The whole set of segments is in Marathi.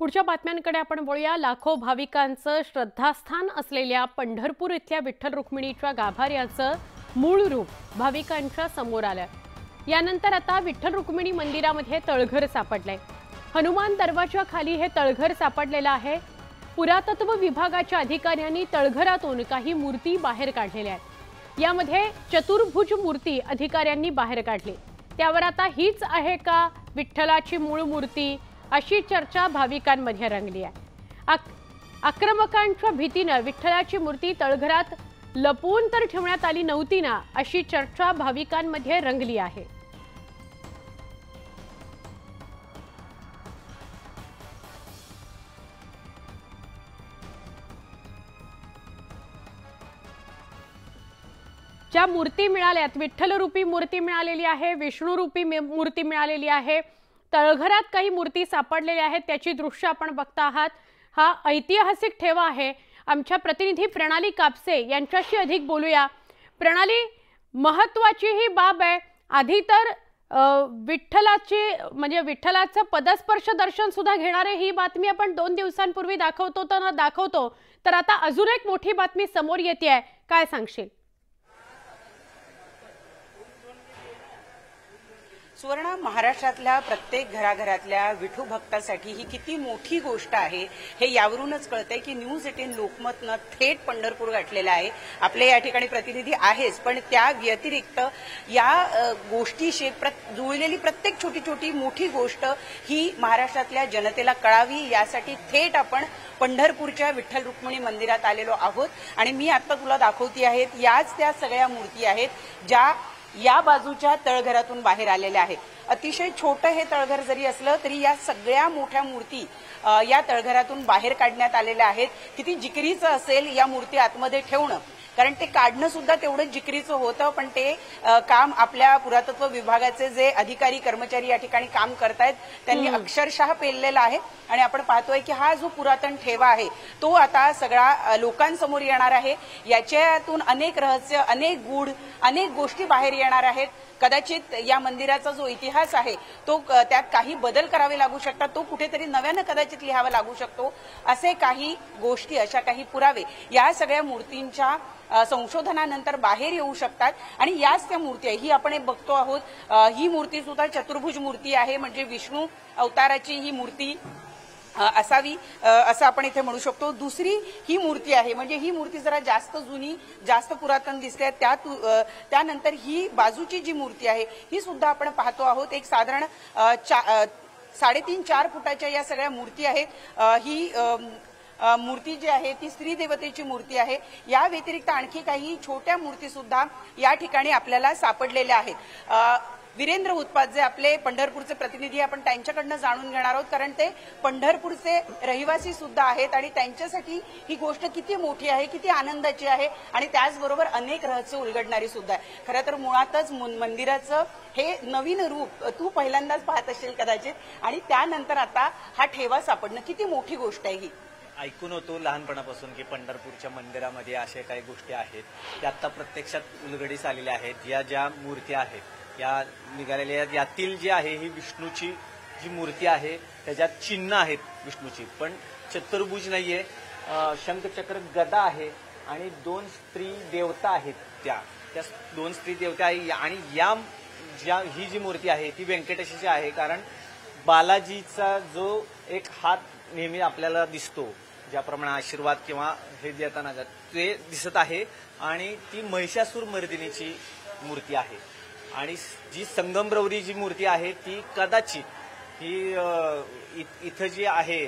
पुढच्या बातम्यांकडे आपण वळूया। लाखो भाविकांचं श्रद्धास्थान असलेल्या पंढरपूर इथल्या विठ्ठल रुक्मिणीच्या गाभाऱ्याचं मूळ रूप भाविकांच्या समोर आलं। यानंतर आता विठ्ठल रुक्मिणी मंदिरामध्ये तळघर सापडलंय। हनुमान दरवाजा खाली हे तळघर सापडलेलं आहे। पुरातत्व विभागाच्या अधिकाऱ्यांनी तळघरातून काही मूर्ती बाहेर काढलेल्या आहेत। यामध्ये चतुर्भुज मूर्ती अधिकाऱ्यांनी बाहेर काढली। त्यावर आता हीच आहे का विठ्ठलाची मूळ मूर्ती अशी चर्चा भाविकांमध्ये रंगली आहे। आक्रमकांच्या भीतीने विठ्ठलाची मूर्ती तळघरात लपवून तर ठेवण्यात आली नव्हती ना अशी चर्चा भाविकांमध्ये रंगली आहे। ज्या मूर्ती मिळाल्यात, विठ्ठल रूपी मूर्ती मिळालेली आहे, विष्णू रूपी मूर्ती मिळालेली आहे, तळघरात काही मूर्ती सापडलेल्या आहेत, त्याची दृश्य आपण बघता आहात। हा ऐतिहासिक ठेवा आहे। आमच्या प्रतिनिधी प्रणाली कापसे यांच्याशी अधिक बोलूया। प्रणाली, महत्त्वाची ही बाब आहे। आधी तर विठ्ठलाची म्हणजे विठ्ठलाचं पदस्पर्श दर्शन सुद्धा घेणारे ही बातमी आपण 2 दिवसांपूर्वी दाखवतो तर आता अजून एक मोठी बातमी समोर येते आहे। काय सांगशील? सुवर्णा, महाराष्ट्रातल्या प्रत्येक घराघरातल्या विठू भक्तासाठी ही किती मोठी गोष्ट आहे हे यावरूनच कळतंय की न्यूज 18 लोकमतनं थेट पंढरपूर गाठलेलं आहे। आपले या ठिकाणी प्रतिनिधी आहेच, पण त्या व्यतिरिक्त या गोष्टीशी जुळलेली प्रत्येक छोटी छोटी मोठी गोष्ट ही महाराष्ट्रातल्या जनतेला कळावी यासाठी थेट आपण पंढरपूरच्या विठ्ठल रुक्मिणी मंदिरात आलेलो आहोत। आणि मी आता तुला दाखवते आहेत याच त्या सगळ्या मूर्ती आहेत ज्या या बाजूच्या तळघरातून बाहेर आलेल्या आहेत। अतिशय छोटं हे तळघर जरी असलं तरी या सगळ्या मोठ्या मूर्ती या तळघरातून बाहेर काढण्यात आलेल्या आहेत। किती जिकिरीचं असेल या मूर्ती आतमध्ये ठेवणं, कारण ते काढणं सुद्धा तेवढं जिकिरीचं होतं, पण ते काम आपल्या पुरातत्व विभागाचे जे अधिकारी कर्मचारी या ठिकाणी काम करतायत त्यांनी अक्षरशः पेललेला आहे। आणि आपण पाहतोय की हा जो पुरातन ठेवा आहे तो आता सगळा लोकांसमोर येणार आहे। याच्यातून अनेक रहस्य, अनेक गूढ, अनेक गोष्टी बाहेर येणार आहेत। कदाचित या मंदिराचा जो इतिहास आहे तो त्यात काही बदल करावे लागू शकतात, तो कुठेतरी नव्यानं कदाचित लिहावा लागू शकतो। असे काही गोष्टी, अशा काही पुरावे या सगळ्या मूर्तींच्या संशोधनानंतर बाहेर येऊ शकतात। आणि याच त्या मूर्ती आहे, ही आपण बघतो आहोत। ही मूर्ती सुद्धा चतुर्भुज मूर्ती आहे, म्हणजे विष्णू अवताराची ही मूर्ती असावी असं आपण इथे म्हणू शकतो। दुसरी ही मूर्ती आहे, म्हणजे ही मूर्ती जरा जास्त जुनी, जास्त पुरातन दिसते। त्यानंतर ही बाजूची जी मूर्ती आहे ही सुद्धा आपण पाहतो आहोत। एक साधारण 3.5-4 फुटाच्या या सगळ्या मूर्ती आहेत। ही मूर्ती जी आहे ती स्त्री देवतेची मूर्ती आहे। या व्यतिरिक्त आणखी काही छोट्या मूर्ती सुद्धा या ठिकाणी आपल्याला सापडलेल्या आहेत। वीरेंद्र उत्पात जे आपले पंढरपूरचे प्रतिनिधी, आपण त्यांच्याकडनं जाणून घेणार आहोत, कारण ते पंढरपूरचे रहिवासी सुद्धा आहेत आणि त्यांच्यासाठी ही गोष्ट किती मोठी आहे, किती आनंदाची आहे आणि त्याचबरोबर अनेक रहस्य उलगडणारी सुद्धा आहे। खरं तर मुळातच मंदिराचं हे नवीन रूप तू पहिल्यांदाच पाहत असेल कदाचित, आणि त्यानंतर आता हा ठेवा सापडणं किती मोठी गोष्ट आहे ही। ऐकून होतो लहानपणापासून की पंढरपूरच्या मंदिरामध्ये अशा काही गोष्टी आहेत त्या आता प्रत्यक्षात उलगडीस आलेल्या आहेत। या ज्या मूर्ती आहेत या निघालेल्या आहेत, यातील जी आहे ही विष्णूची जी मूर्ती आहे त्याच्यात चिन्ह आहेत विष्णूची, पण चतुर्भुज नाहीये। शंखचक्र गदा आहे आणि 2 स्त्री देवता आहेत। त्या 2 स्त्री देवता आहे। आणि ही जी मूर्ती आहे ती व्यंकटेशाची आहे, कारण बालाजीचा जो एक हात नेहमी आपल्याला दिसतो, ज्याप्रमाणे आशीर्वाद किंवा हे देताना ते दिसत आहे, आणि ती महिषासूर मर्दिनीची मूर्ती आहे। आणि जी संगमरवरी जी मूर्ती आहे ती कदाचित ही इथं जी आहे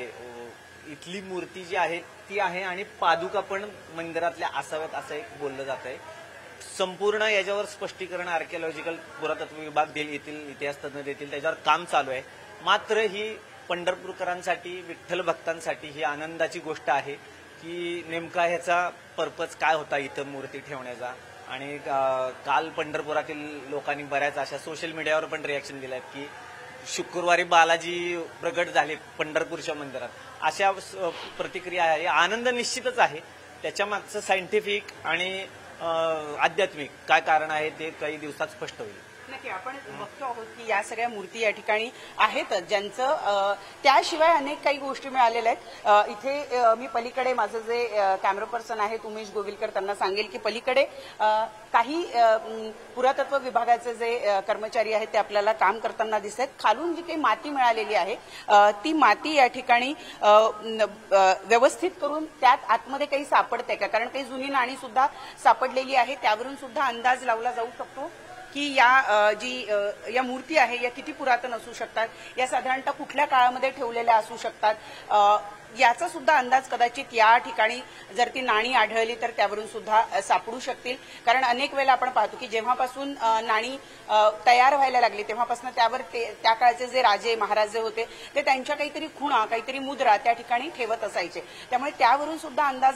इथली मूर्ती जी आहे ती आहे, आणि पादुका पण मंदिरातल्या असाव्यात असं एक बोललं जात आहे। संपूर्ण याच्यावर स्पष्टीकरण आर्किओलॉजिकल पुरातत्व विभाग येथील इतिहास तज्ञ देतील, त्याच्यावर काम चालू आहे। मात्र ही पंढरपूरकरांसाठी, विठ्ठल भक्तांसाठी ही आनंदाची गोष्ट आहे की नेमका ह्याचा पर्पज काय होता इथं मूर्ती ठेवण्याचा। आणि काल पंढरपुरातील लोकांनी बऱ्याच अशा सोशल मीडियावर पण रिॲक्शन दिले आहेत की शुक्रवारी बालाजी प्रगट झाले पंढरपूरच्या मंदिरात, अशा प्रतिक्रिया आहे। आनंद निश्चितच आहे, त्याच्या मागचं सायंटिफिक आणि आध्यात्मिक काय कारण आहे ते काही दिवसात स्पष्ट होईल। नक्की आपण बघतो आहोत की या सगळ्या मूर्ती या ठिकाणी आहेतच, ज्यांचं त्याशिवाय अनेक काही गोष्टी मिळालेल्या आहेत. इथे मी पलीकडे माझं जे कॅमेरा पर्सन आहेत उमेश गोविलकर, त्यांना सांगेल की पलीकडे काही पुरातत्व विभागाचे जे कर्मचारी आहेत ते आपल्याला काम करताना दिसत आहेत. खालून जी काही माती मिळालेली आहे ती माती या ठिकाणी व्यवस्थित करून त्यात आतमध्ये काही सापडते का, कारण काही जुनी नाणी सुद्धा सापडलेली आहे, त्यावरून सुद्धा अंदाज लावला जाऊ शकतो की या मूर्ती आहे या किती पुरातन असू शकतात, या साधारणतः कुठल्या काळामध्ये ठेवलेल्या असू शकतात, याचा सुद्धा अंदाज कदाचित या ठिकाणी जर ती नाणी आढळली तर त्यावरून सुद्धा सापडू शकतील. कारण अनेक वेळेला आपण पाहतो की जेव्हापासून नाणी तयार व्हायला लागली तेव्हापासून त्यावर त्या काळचे जे राजे महाराजे होते ते त्यांच्या काहीतरी खुणा, काहीतरी मुद्रा त्या ठिकाणी ठेवत असायचे, त्यामुळे त्यावरून सुद्धा अंदाज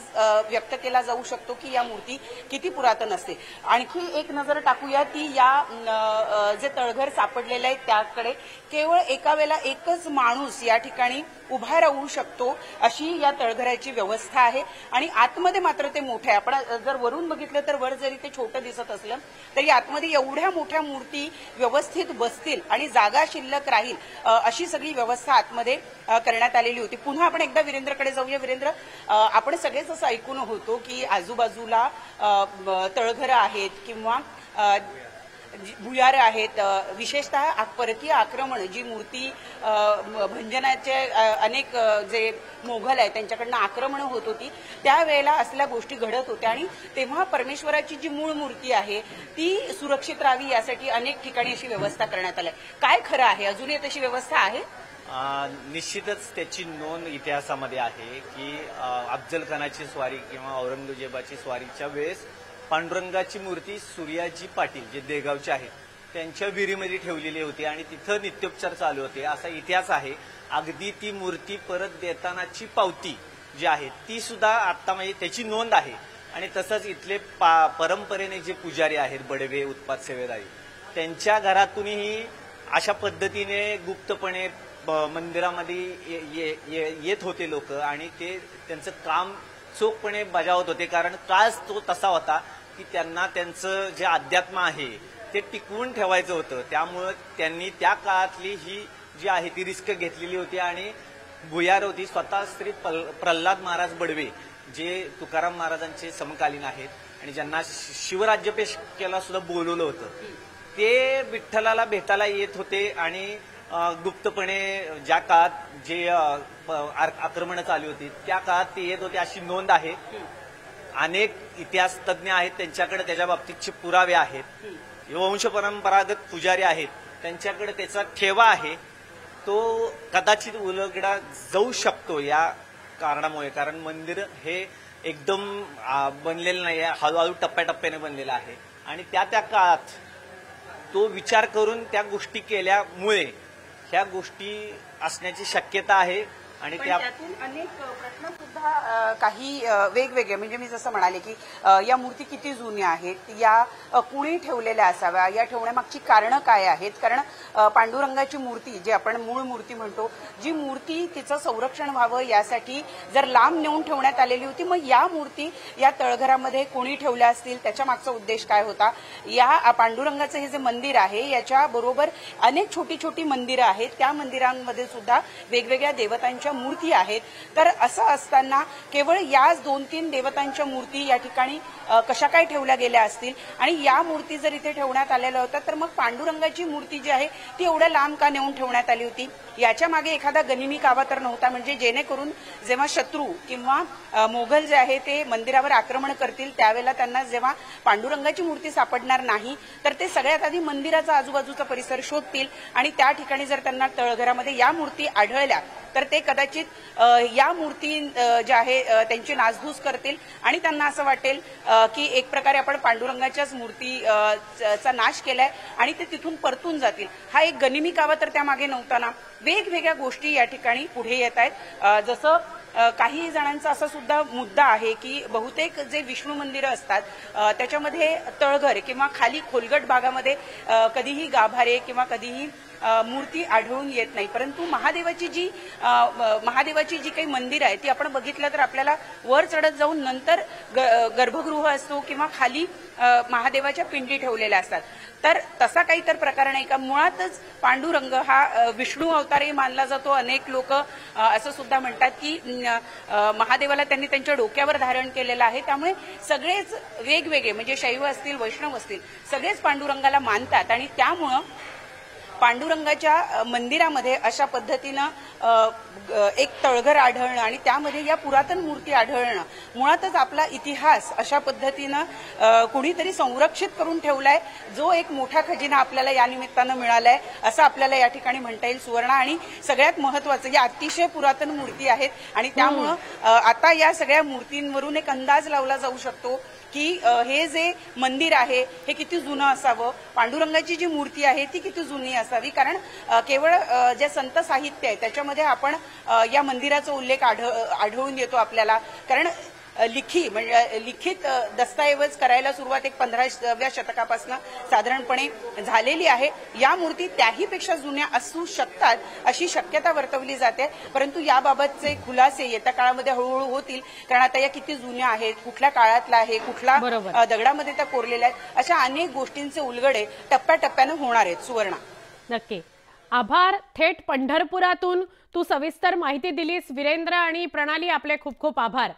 व्यक्त केला जाऊ शकतो की या मूर्ती किती पुरातन असते. आणखी एक नजर टाकूया ती या जे तळघर सापडलेलं आहे त्याकडे. केवळ एका वेळेला एकच माणूस या ठिकाणी उभा राहू शकतो अशी या तळघराची व्यवस्था आहे आणि आतमध्ये मात्र ते मोठे आहे. आपण जर वरून बघितलं तर वर जरी ते छोटं दिसत असलं तरी आतमध्ये एवढ्या मोठ्या मूर्ती व्यवस्थित बसतील आणि जागा शिल्लक राहील अशी सगळी व्यवस्था आतमध्ये करण्यात आलेली होती. पुन्हा आपण एकदा वीरेंद्रकडे जाऊया. वीरेंद्र, आपण सगळेच असं ऐकून होतो की आजूबाजूला तळघरं आहेत किंवा भुयार आहेत, विशेषतः परकीय आक्रमण जी मूर्ती भंजनाचे अनेक जे मोघल आहेत त्यांच्याकडनं आक्रमण होत होती त्यावेळेला असल्या गोष्टी घडत होत्या आणि तेव्हा परमेश्वराची जी मूळ मूर्ती आहे ती सुरक्षित राहावी यासाठी अनेक ठिकाणी अशी व्यवस्था करण्यात आली. काय खरं आहे, अजूनही तशी व्यवस्था आहे? निश्चितच त्याची नोंद इतिहासामध्ये आहे की अफजल खानाची स्वारी किंवा औरंगजेबाची स्वारीच्या वेळेस पांडुरंगाची मूर्ती सूर्याजी पाटील जे देगावचे आहेत त्यांच्या विहिरीमध्ये ठेवलेली होती आणि तिथं नित्योपचार चालू होते असा इतिहास आहे. अगदी ती मूर्ती परत देतानाची पावती जी आहे ती सुद्धा आता म्हणजे त्याची नोंद आहे. आणि तसंच इथले परंपरेने जे पुजारी आहेत बडवे उत्पाद सेवेदारी त्यांच्या घरातूनही अशा पद्धतीने गुप्तपणे मंदिरामध्ये येत होते लोक आणि ते त्यांचं काम चोखपणे बजावत होते. कारण काळच तो तसा होता की त्यांना त्यांचं जे अध्यात्म आहे ते टिकवून ठेवायचं होतं. त्यामुळं त्यांनी त्या काळातली ही जी आहे ती रिस्क घेतलेली होती आणि भुयार होती. स्वतः श्री प्रल्हाद महाराज बडवे जे तुकाराम महाराजांचे समकालीन आहेत आणि ज्यांना शिवराज्याभिषेकाला सुद्धा बोलवलं होतं ते विठ्ठलाला भेटायला येत होते आणि गुप्तपणे ज्या काळात जे आक्रमणं चालू होती त्या काळात ते येत होते अशी नोंद आहे. अनेक इतिहास तज्ज्ञ आहेत त्यांच्याकडे त्याच्या बाबतीतचे पुरावे आहेत. वंश परंपरागत पुजारी आहेत त्यांच्याकडे त्याचा ठेवा आहे. तो कदाचित उलगडा जाऊ शकतो या कारणामुळे, कारण मंदिर हे एकदम बनलेलं नाही, हळूहळू टप्प्याटप्प्याने बनलेलं आहे आणि त्या काळात तो विचार करून त्या गोष्टी केल्यामुळे ह्या गोष्टी असण्याची शक्यता आहे. आणि त्यातून अनेक प्रश्न सुद्धा काही वेगवेगळे, म्हणजे मी जसं म्हणाले की या मूर्ती किती जुन्या आहेत, या कुणी ठेवलेल्या असाव्या, या ठेवण्यामागची कारणं काय आहेत. कारण पांडुरंगाची मूर्ती जी आपण मूळ मूर्ती म्हणतो, जी मूर्ती तिचं संरक्षण व्हावं यासाठी जर लांब नेऊन ठेवण्यात आलेली होती, मग या मूर्ती या तळघरामध्ये कोणी ठेवल्या असतील, त्याच्या मागचा उद्देश काय होता. या पांडुरंगाचं हे जे मंदिर आहे याच्या बरोबर अनेक छोटी छोटी मंदिरं आहेत, त्या मंदिरांमध्ये सुद्धा वेगवेगळ्या देवतांच्या मूर्ती आहेत. तर असं असताना केवळ याच 2-3 देवतांच्या मूर्ती या ठिकाणी कशा काय ठेवल्या गेल्या असतील आणि या मूर्ती जर इथे ठेवण्यात आलेल्या होत्या तर मग पांडुरंगाची मूर्ती जी आहे ती एवढ्या लांब का नेऊन ठेवण्यात आली होती. याच्या मागे एखादा गनिमी कावा तर नव्हता, म्हणजे जेणेकरून जेव्हा शत्रू किंवा मोगल जे आहे ते मंदिरावर आक्रमण करतील त्यावेळेला त्यांना जेव्हा पांडुरंगाची मूर्ती सापडणार नाही तर ते सगळ्यात आधी मंदिराचा आजूबाजूचा परिसर शोधतील आणि त्या ठिकाणी जर त्यांना तळघरामध्ये या मूर्ती आढळल्या तर ते कदाचित या मूर्ती ज्या आहे त्यांची नासधूस करतील आणि त्यांना असं वाटेल की एक प्रकारे आपण पांडुरंगाच्याच मूर्तीचा नाश केलाय आणि ते तिथून परतून जातील. हा एक गनिमी कावा तर त्यामागे नव्हता ना. वेगवेगळ्या गोष्टी या ठिकाणी पुढे येत आहेत. जसं काही जणांचा असा सुद्धा मुद्दा आहे की बहुतेक जे विष्णू मंदिरं असतात त्याच्यामध्ये तळघर किंवा खाली खोलगट भागामध्ये कधीही गाभारे किंवा कधीही मूर्ती आढळून येत नाही, परंतु महादेवाची जी काही मंदिर आहे ती आपण बघितलं तर आपल्याला वर चढत जाऊन नंतर गर्भगृह असतो किंवा खाली महादेवाच्या पिंडी ठेवलेल्या असतात. तर तसा काही तर प्रकार नाही का? मुळातच पांडुरंग हा विष्णू अवतारही मानला जातो. अनेक लोक असं सुद्धा म्हणतात की महादेवाला त्यांनी त्यांच्या डोक्यावर धारण केलेलं आहे. त्यामुळे सगळेच वेगवेगळे म्हणजे शैव असतील वैष्णव असतील सगळेच पांडुरंगाला मानतात आणि त्यामुळं पांडुरंगाच्या मंदिरामध्ये अशा पद्धतीनं एक तळघर आढळणं आणि त्यामध्ये या पुरातन मूर्ती आढळणं मुळातच आपला इतिहास अशा पद्धतीनं कुणीतरी संरक्षित करून ठेवलाय, जो एक मोठा खजिना आपल्याला या निमित्तानं मिळालाय असं आपल्याला या ठिकाणी म्हणता येईल. सुवर्णा, आणि सगळ्यात महत्वाचं या अतिशय पुरातन मूर्ती आहेत आणि त्यामुळं आता या सगळ्या मूर्तींवरून एक अंदाज लावला जाऊ शकतो की हे जे मंदिर आहे हे किती जुनं असावं, पांडुरंगाची जी मूर्ती आहे ती किती जुनी असावी. कारण केवळ जे संत साहित्य आहे त्याच्यामध्ये आपण या मंदिराचा उल्लेख आढळून येतो आपल्याला. कारण लिखित दस्तऐवज करायला सुरुवात 15व्या शतकापासून साधारणपणे झालेली आहे. या मूर्ती त्याहीपेक्षा जुन्या असू शकतात अशी शक्यता वर्तवली जाते, परंतु याबाबतचे खुलासे येत्या काळामध्ये हळूहळू होतील. कारण आता या किती जुन्या आहेत, कुठल्या काळातल्या आहे, कुठल्या दगडामध्ये त्या कोरलेल्या आहेत, अशा अनेक गोष्टींचे उलगडे टप्प्याटप्प्यानं होणार आहेत. सुवर्णा, नक्की आभार. थेट पंढरपुरातून तू सविस्तर माहिती दिलीस. वीरेंद्र आणि प्रणाली, आपले खूप खूप आभार.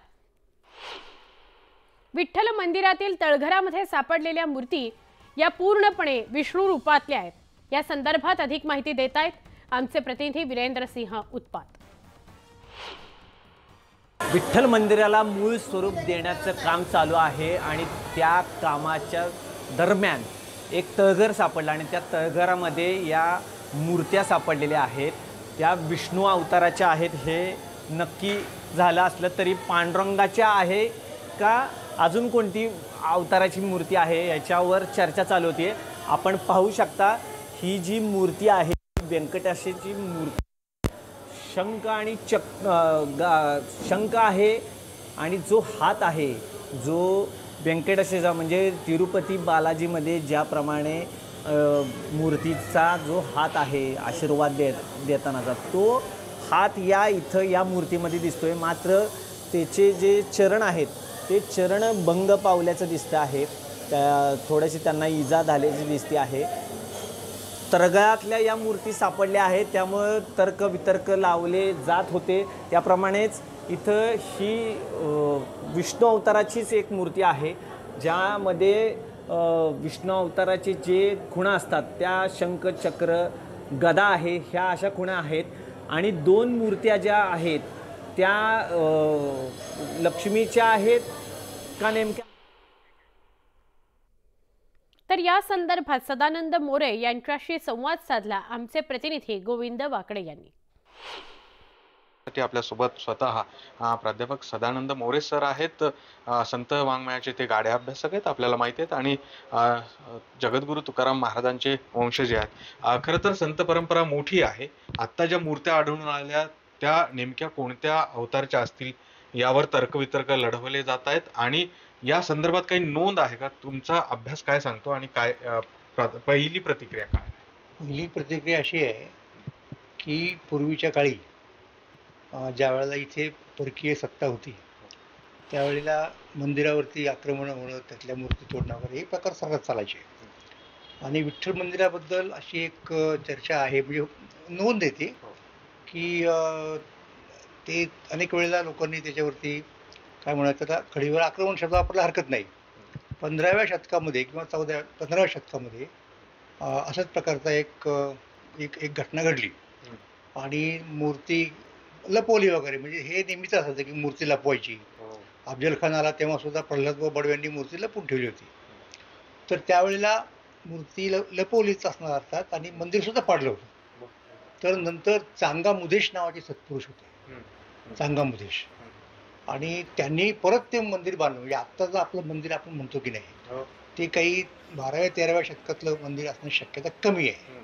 विठ्ठल मंदिरातील तळघरामध्ये सापडलेल्या मूर्ती या पूर्णपणे विष्णू रूपातल्या आहेत. या संदर्भात अधिक माहिती देत आहेत आमचे प्रतिनिधी वीरेंद्र सिंह उत्पात. विठ्ठल मंदिराला मूळ स्वरूप देण्याचं काम चालू आहे आणि त्या कामाच्या दरम्यान एक तळघर सापडलं आणि त्या तळघरामध्ये या मूर्त्या सापडलेल्या आहेत. त्या विष्णू अवताराच्या आहेत हे नक्की झालं असलं तरी पांडुरंगाच्या आहे का अजून कोणती अवताराची मूर्ती आहे याच्यावर चर्चा चालू होती. आपण पाहू शकता ही जी मूर्ती आहे व्यंकटेशाची मूर्ती, शंख आणि शंख आहे आणि जो हात आहे जो व्यंकटेशाचा म्हणजे तिरुपती बालाजीमध्ये ज्याप्रमाणे मूर्तीचा जो हात आहे आशीर्वाद देतानाचा तो हात इथं या मूर्तीमध्ये दिसतोय. मात्र त्याचे जे चरण आहेत ते चरण भंग पावल्याचं दिसतं आहे. थोडीशी त्यांना इजा झाल्याची दिसते आहे. तळघरातल्या या मूर्ती सापडल्या आहेत त्यामुळे तर्क लावले जात होते. त्याप्रमाणेच इथं ही विष्णू अवताराचीच एक मूर्ती आहे ज्यामध्ये विष्णू अवताराचे जे खुणा असतात त्या शंख चक्र गदा आहे ह्या अशा खुणा आहेत. आणि 2 मूर्त्या ज्या आहेत त्या लक्ष्मीच्या आहेत का नेमक्या? तर या संदर्भात सदानंद मोरे यांच्याशी संवाद साधला आमचे प्रतिनिधी गोविंद वाकडे यांनी. आपल्यासोबत स्वतः प्राध्यापक सदानंद मोरे सर आहेत. संत वाङ्मयाचे ते गाढे अभ्यासक आहेत, आपल्याला माहिती आहेत आणि जगद्गुरु तुकाराम महाराजांचे वंशज आहेत. खरं तर संत परंपरा मोठी आहे. आत्ता ज्या मूर्त्या आढळून आल्या त्या नेमक्या कोणत्या अवतारच्या असतील यावर तर्कवितर्क लढवले जात आहेत आणि या संदर्भात काही नोंद आहे का? तुमचा अभ्यास काय सांगतो आणि काय पहिली प्रतिक्रिया काय? पहिली प्रतिक्रिया अशी आहे की पूर्वीच्या काळी ज्या वेळेला इथे परकीय सत्ता होती त्यावेळेला मंदिरावरती आक्रमण होणं, त्यातल्या मूर्ती तोडणं वगैरे हे प्रकार सर्रास चालायचे. आणि विठ्ठल मंदिराबद्दल अशी एक चर्चा आहे, म्हणजे नोंद येते की ते अनेक वेळेला लोकांनी त्याच्यावरती काय म्हणायचं आता खडीवर आक्रमण शब्द वापरायला हरकत नाही. 15व्या शतकामध्ये किंवा 15व्या शतकामध्ये अशाच प्रकारचा एक घटना घडली आणि मूर्ती लपवली वगैरे. म्हणजे हे नेहमीच असायचं की मूर्ती लपवायची. अफजल खान आला तेव्हा सुद्धा प्रल्हाद बडवे यांनी मूर्ती लपवून ठेवली होती. तर त्यावेळेला मूर्ती लपवलीच असणार अर्थात आणि मंदिर सुद्धा पाडलं होतं. तर नंतर चांगा मुदेश नावाचे सत्पुरुष होते, चांगा मुदेश, आणि त्यांनी परत ते मंदिर बांधलं. म्हणजे आत्ताचं आपलं मंदिर आपण म्हणतो की नाही ते काही 12व्या-13व्या शतकातलं मंदिर असण्याची शक्यता कमी आहे.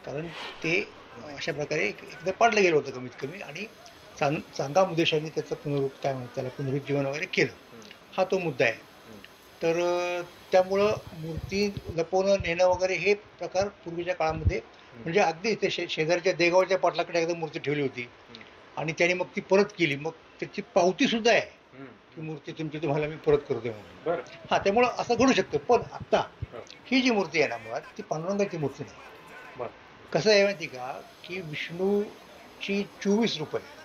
कारण ते अशा प्रकारे एकदा पाडलं गेलं होतं कमीत कमी. आणि चांगल्या उद्देशाने त्याचं काय म्हणतात त्याला पुनरुज्जीवन वगैरे केलं, हा तो मुद्दा आहे. तर त्यामुळं मूर्ती लपवणं नेणं वगैरे हे प्रकार पूर्वीच्या काळामध्ये म्हणजे अगदी ते शेजारच्या देगावच्या पाटलाकडे एकदा मूर्ती ठेवली होती आणि त्याने मग ती परत केली, मग त्याची पावती सुद्धा आहे की मूर्ती तुमची तुम्हाला मी परत करते म्हणून. हा, त्यामुळं असं घडू शकतं. पण आता ही जी मूर्ती आहे ना, मुळात ती पांडुरंगाची मूर्ती नाही. कसं आहे माहिती का, की विष्णूची 24 रूप आहे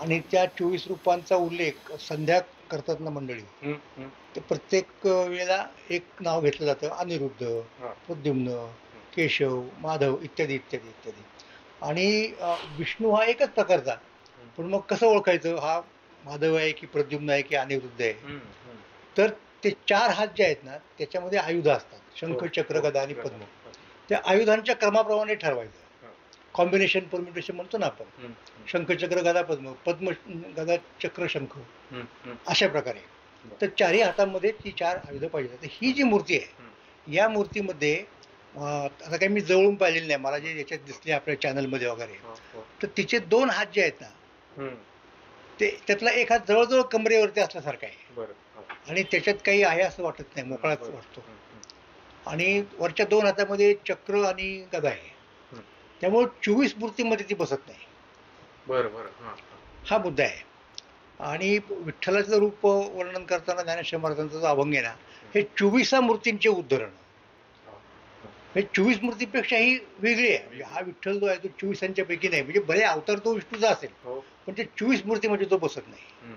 आणि त्या 24 रूपांचा उल्लेख संध्या करतात ना मंडळी, ते प्रत्येक वेळेला एक नाव घेतलं जातं, अनिरुद्ध, प्रद्युम्न, केशव, माधव इत्यादी इत्यादी इत्यादी. आणि विष्णू हा एकच प्रकारचा, पण मग कसं ओळखायचं हा माधव आहे की प्रद्युम्न आहे की अनिरुद्ध आहे. तर ते 4 हात जे आहेत ना, त्याच्यामध्ये आयुध असतात, शंख, चक्र, गदा आणि पद्म. त्या आयुधांच्या क्रमाप्रमाणे ठरवायचं, कॉम्बिनेशन परम्युटेशन म्हणतो ना आपण, शंख, चक्र, गदा, पद्म, पद्म, गदा, चक्र, शंख, अशा प्रकारे. तर 4ही हातामध्ये ती 4 आयुधं पाहिजे. तर ही जी मूर्ती आहे, या मूर्तीमध्ये आता काही मी जवळून पाहिलेली नाही, मला जे याच्यात दिसले आपल्या चॅनलमध्ये वगैरे, तर तिचे 2 हात जे आहेत ना, ते त्यातला एक हात जवळजवळ कमरेवरती असल्यासारखा आहे आणि त्याच्यात काही आहे असं वाटत नाही, मोकळाच वाटतो. आणि वरच्या 2 हातामध्ये चक्र आणि गदा आहे, त्यामुळे 24 मूर्तीमध्ये ती बसत नाही. हा मुद्दा आहे. आणि विठ्ठलाचं रूप वर्णन करताना ज्ञानेश्वर महाराजांचा जो अभंग आहे ना, हे 24 मूर्तींचे उद्धरण. हे 24 मूर्तीपेक्षा ही वेगळी आहे. म्हणजे हा विठ्ठल जो आहे तो 24 पैकी नाही, म्हणजे बरे अवतार तो विष्णूचा असेल, पण ते 24 मूर्तीमध्ये तो बसत नाही.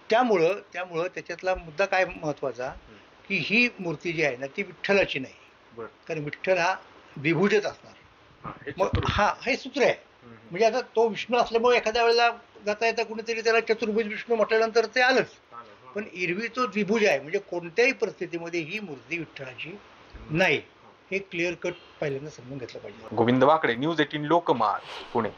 त्यामुळं त्याच्यातला मुद्दा काय महत्वाचा, की ही मूर्ती जी आहे ना ती विठ्ठलाची नाही, कारण विठ्ठल हा विभुजच असणार. मग हा हे सूत्र आहे. म्हणजे आता तो विष्णू असल्यामुळे एखाद्या वेळेला जाता येता कुणीतरी त्याला चतुर्भुज विष्णू म्हटल्यानंतर ते आलंच, पण एरवी तो द्विभुज आहे. म्हणजे कोणत्याही परिस्थितीमध्ये ही मूर्ती विठ्ठलाची नाही, हे क्लिअर कट पहिल्यांदा समजून घेतलं पाहिजे. गोविंद वाकडे, न्यूज 18 लोकमत, पुणे.